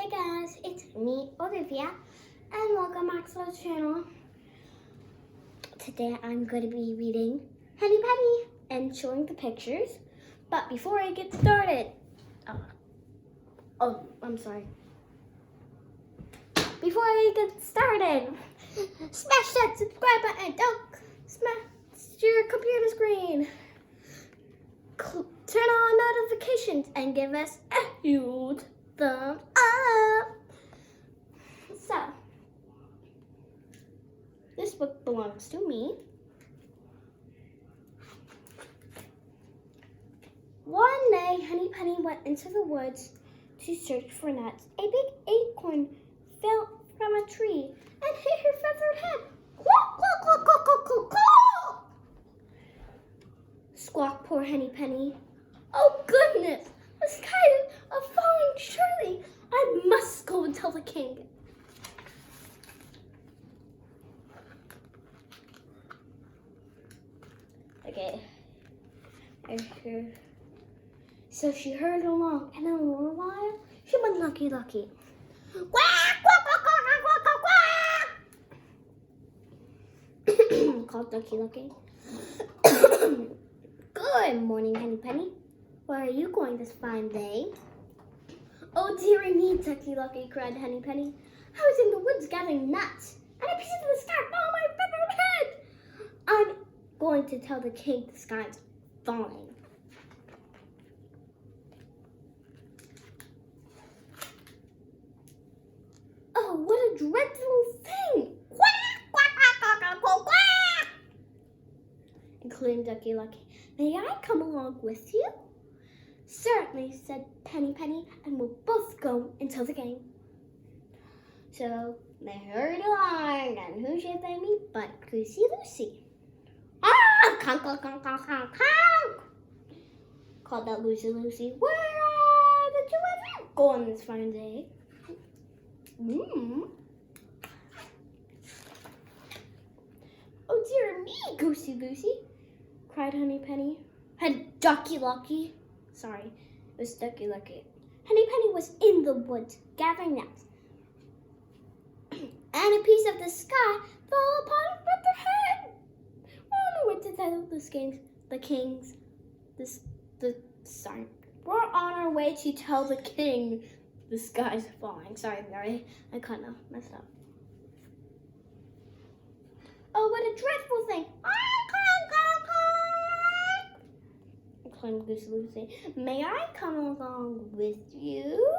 Hey guys, it's me, Olivia, and welcome back to the channel. Today I'm going to be reading Henny Penny and showing the pictures. But before I get started, I'm sorry. Before I get started, smash that subscribe button. Don't smash your computer screen. Turn on notifications and give us a huge thumbs up. So, this book belongs to me. One day, Henny Penny went into the woods to search for nuts. A big acorn fell from a tree and hit her feathered head. Quack, quack, quack, quack, quack, quack, quack. Squawked poor Henny Penny. Oh goodness, the sky is falling surely. I must go and tell the king. Okay. So she hurried along, and in a little while, she went lucky. Quack, quack, quack, quack, quack, quack, quack. Called Lucky. Good morning, Henny Penny. Where are you going this fine day? Oh, dearie me, Lucky, cried Henny Penny. I was in the woods gathering nuts, and a piece of the sky fell on my feathered head. I'm going to tell the king the sky's falling. Oh, what a dreadful thing! Quack, quack, quack, quack, quack, quack! Exclaimed Lucky. May I come along with you? Certainly, said Henny Penny, and we'll both go and tell the king. So they hurried along, and who should they meet but Goosey Lucy? Ah! Conk, conk, conk, conk, conk, conk! Called out Lucy. Where are the two of you going this fine day? Oh dear me, Goosey Lucy, cried Henny Penny. Had Ducky Lucky. Sorry, it was Ducky Lucky. Henny Penny was in the woods gathering nuts, and a piece of the sky fell upon her feathered head. We're on our way to tell We're on our way to tell the king the sky's falling. Sorry, I kind of messed up. Oh, what a dreadful thing! Exclaimed Goosey Lucy. May I come along with you?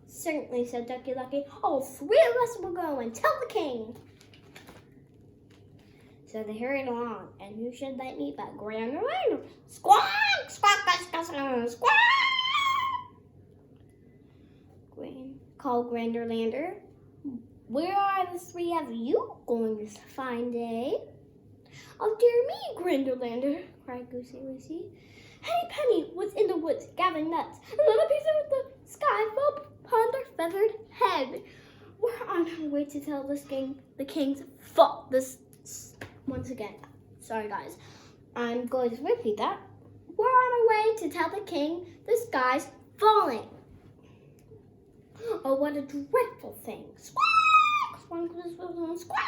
Certainly, said Ducky Lucky. All three of us will go and tell the king. So they hurried along, and who should they meet but Grander Lander? Squawk, squawk, squawk, squawk, squawk! Called Grander Lander. Where are the three of you going this fine day? Oh dear me, Grander Lander, cried Goosey Lucy. Henny Penny was in the woods gathering nuts. A little piece of the sky fell upon their feathered head. We're on our way to tell the king's fault. This once again. Sorry guys. I'm going to repeat that. We're on our way to tell the king the sky's falling. Oh, what a dreadful thing. Squawk! Squawk! Squawk!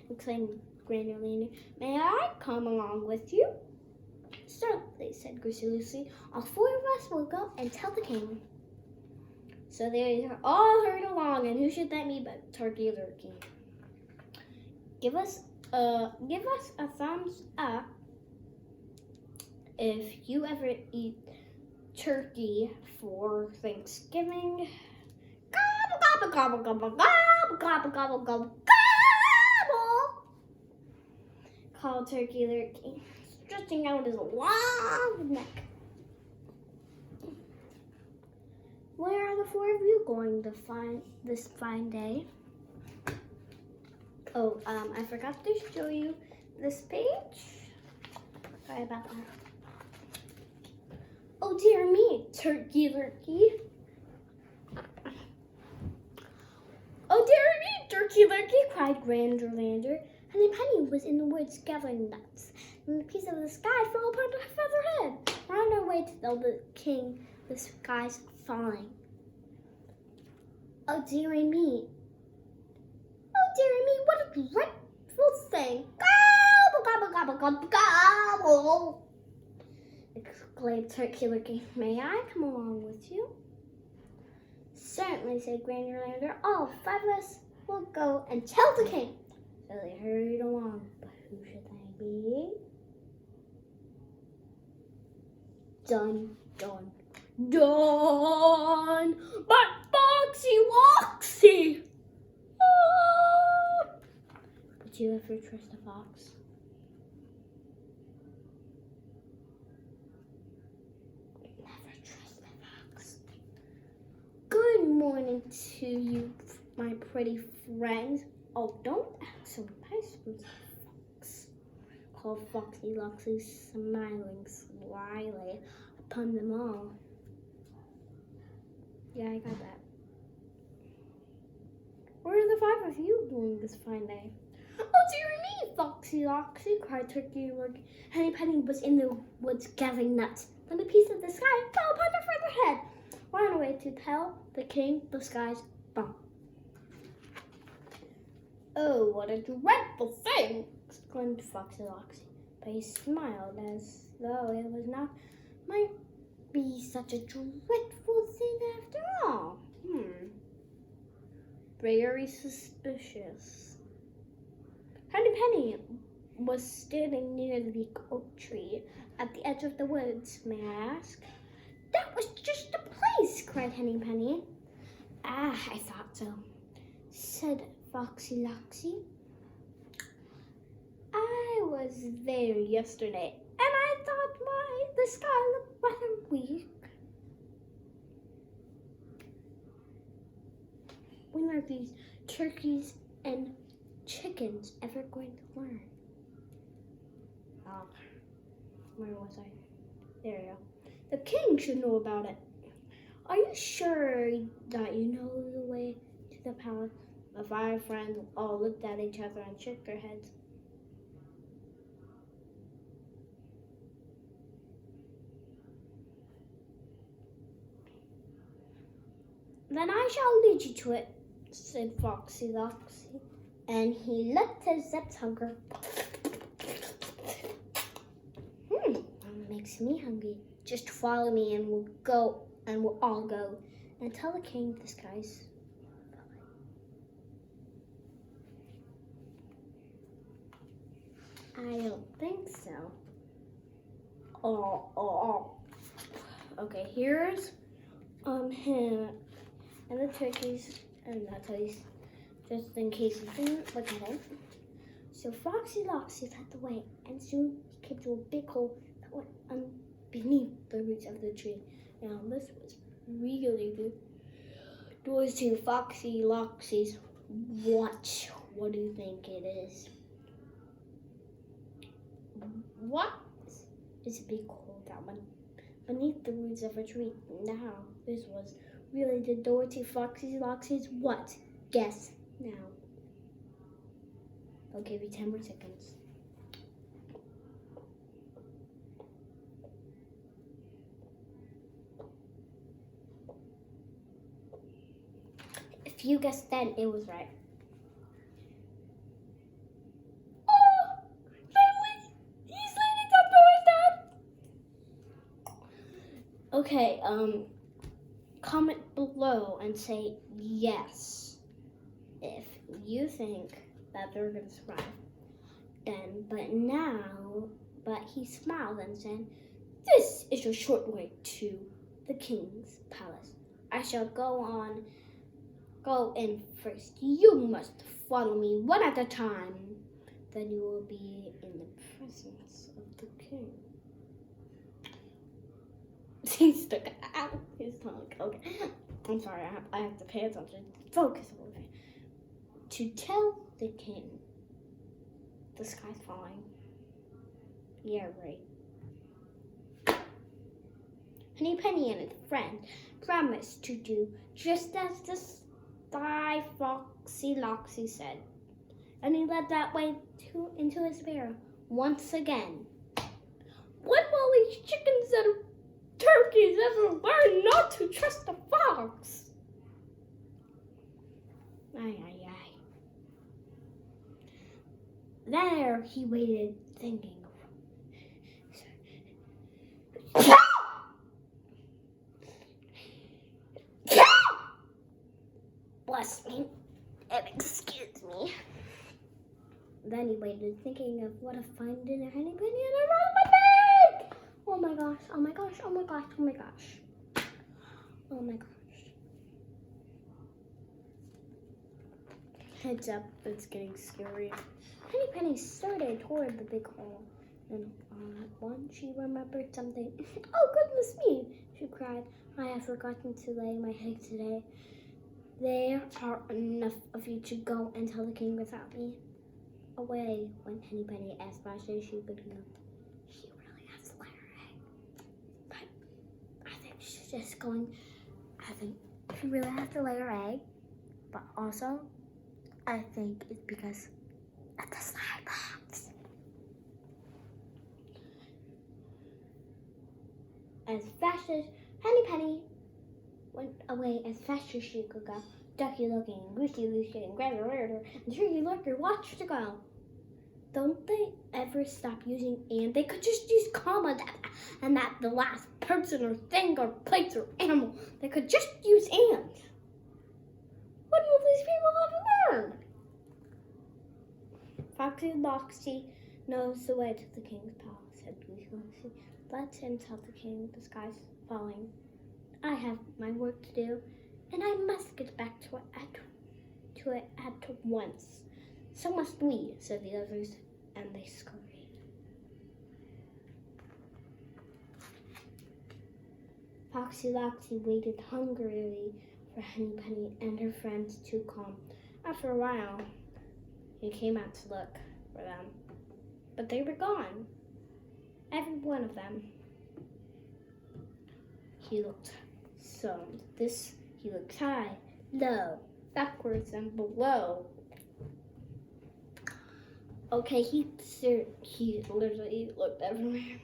Exclaimed Grander Lander. May I come along with you? Certainly, said Goosey Lucy. All four of us will go and tell the king. So they all hurried along, and who should that meet but Turkey Lurkey? Give us a thumbs up if you ever eat turkey for Thanksgiving. Gobble, gobble, gobble, gobble, gobble, gobble, gobble, gobble, called Turkey Lurkey, stretching out his long neck. Where are the four of you going to find this fine day? Oh, I forgot to show you this page. Sorry about that. Oh dear me, Turkey Lurkey. Oh dear me, Turkey Lurkey, cried Grander Lander. Henny Penny was in the woods gathering nuts. and a piece of the sky fell upon her feather head. We're on our way to tell the king the sky's falling. Oh, dearie me. Oh, dearie me, what a dreadful thing. Gobble, gobble, gobble, gobble, gobble, exclaimed Turkey Lurkey. May I come along with you? Certainly, said Granderlander. All 5 of us will go and tell the king. So they hurried along. But who should they be? Dun, dun, dun! But Foxy Woxy! Ah! Would you ever trust a fox? Never trust a fox. Good morning to you, my pretty friends. Oh, don't act so nice, Fox, called Foxy Loxy, smiling slyly upon them all. Yeah, I got that. Where are the 5 of you doing this fine day? Oh, dearie me, Foxy Loxy, cried Turkey Lurkey. Henny Penny was in the woods gathering nuts. Then a piece of the sky fell upon her feather head. We're on our way to tell the king the sky's falling. Oh, what a dreadful thing, exclaimed Foxy Loxy. But he smiled as though it was not might be such a dreadful thing after all. Very suspicious. Henny Penny was standing near the big oak tree at the edge of the woods. May I ask? That was just the place, cried Henny Penny. Ah, I thought so, said Foxy Loxy. I was there yesterday, and I thought the sky looked rather weak. When are these turkeys and chickens ever going to learn? Oh, where was I? There you go. The king should know about it. Are you sure that you know the way to the palace? The 5 friends all looked at each other and shook their heads. Then I shall lead you to it, said Foxy Loxy, and he licked his tongue. That makes me hungry. Just follow me and we'll all go and tell the king the sky's falling. I don't think so. Okay, here's him and the turkeys and the turkeys, just in case you didn't look at it. So Foxy Loxy led the way, and soon he came to a big hole that went beneath the roots of the tree. Now this was really good. Doors to Foxy Loxy's watch. What do you think it is? What? It's a big hole that went beneath the roots of a tree. Now this was really the door to Foxy Loxy's what? Guess now. I'll give you 10 more seconds. If you guessed then, it was right. Oh, he's leading up doors, Dad. Okay, comment below and say yes if you think that they're gonna survive. But he smiled and said, "This is your short way to the king's palace. I shall go in first. You must follow me one at a time. Then you will be in the presence of the king." He stuck out his tongue. Okay, I'm sorry. I have to pay attention. Focus a little bit. To tell the king the sky's falling. Yeah, right. Henny Penny and his friend promised to do just as the sky Foxy Loxy said, and he led that way into his barrel once again. When will these chickens and turkeys ever learn not to trust the fox? Ay, ay, ay. There he waited, thinking. Bless me and excuse me. Then he waited, thinking of what a fine dinner Henny Penny and around my bed. Oh my gosh, oh my gosh, oh my gosh, oh my gosh. Oh my gosh. Heads up, it's getting scary. Henny Penny started toward the big hole, and all at once she remembered something. Oh, goodness me, she cried. I have forgotten to lay my egg today. There are enough of you to go and tell the king without me. Away went Henny Penny as fast as she could go. She really has to lay her egg. But I think she's just going, I think she really has to lay her egg. But also, I think it's because of the slide box. As fast as Henny Penny went away as fast as she could go, Ducky looking, Goosey Lucy, and Grandma Murder, and Turkey Lurker watched her go. Don't they ever stop using and? They could just use comma and that the last person or thing or place or animal. They could just use and. When will these people ever learn? Foxy Loxy knows the way to the king's palace, said Goosey Lucy. Let him tell the king the sky's falling. I have my work to do, and I must get back to it at once. So must we, said the others, and they scurried. Foxy Loxy waited hungrily for Henny Penny and her friends to come. After a while, he came out to look for them, but they were gone. Every one of them. He looked high, low, backwards, and below. Okay, he literally looked everywhere.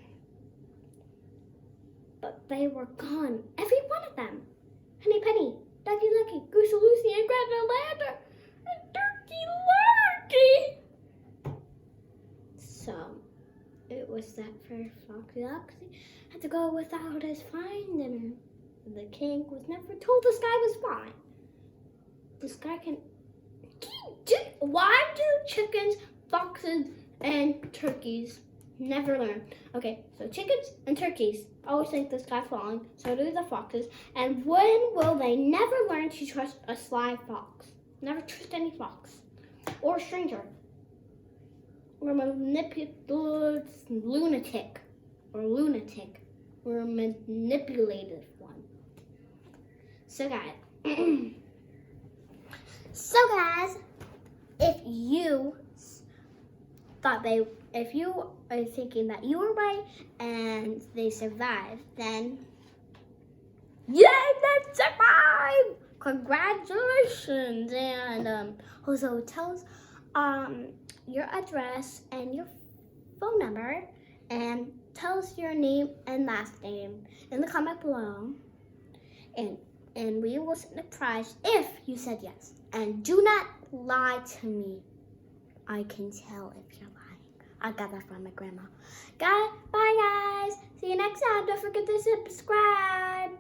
But they were gone, every one of them. Henny Penny, Ducky Lucky, Goosey Lucy, and Grandma Lander, and Turkey Lurky. So, it was that for Foxy Loxy had to go without his fine dinner. The king was never told the sky was fine. The sky can... Why do chickens, foxes, and turkeys never learn? Okay, so chickens and turkeys always think the sky's falling. So do the foxes. And when will they never learn to trust a sly fox? Never trust any fox. Or a stranger. Or a lunatic. Or a manipulative one. So guys, if you are thinking that you were right and they survived, then yay, they survived! Congratulations! And also tell us your address and your phone number, and tell us your name and last name in the comment below. And we will send a prize if you said yes. And do not lie to me. I can tell if you're lying. I got that from my grandma. Bye guys. See you next time. Don't forget to subscribe.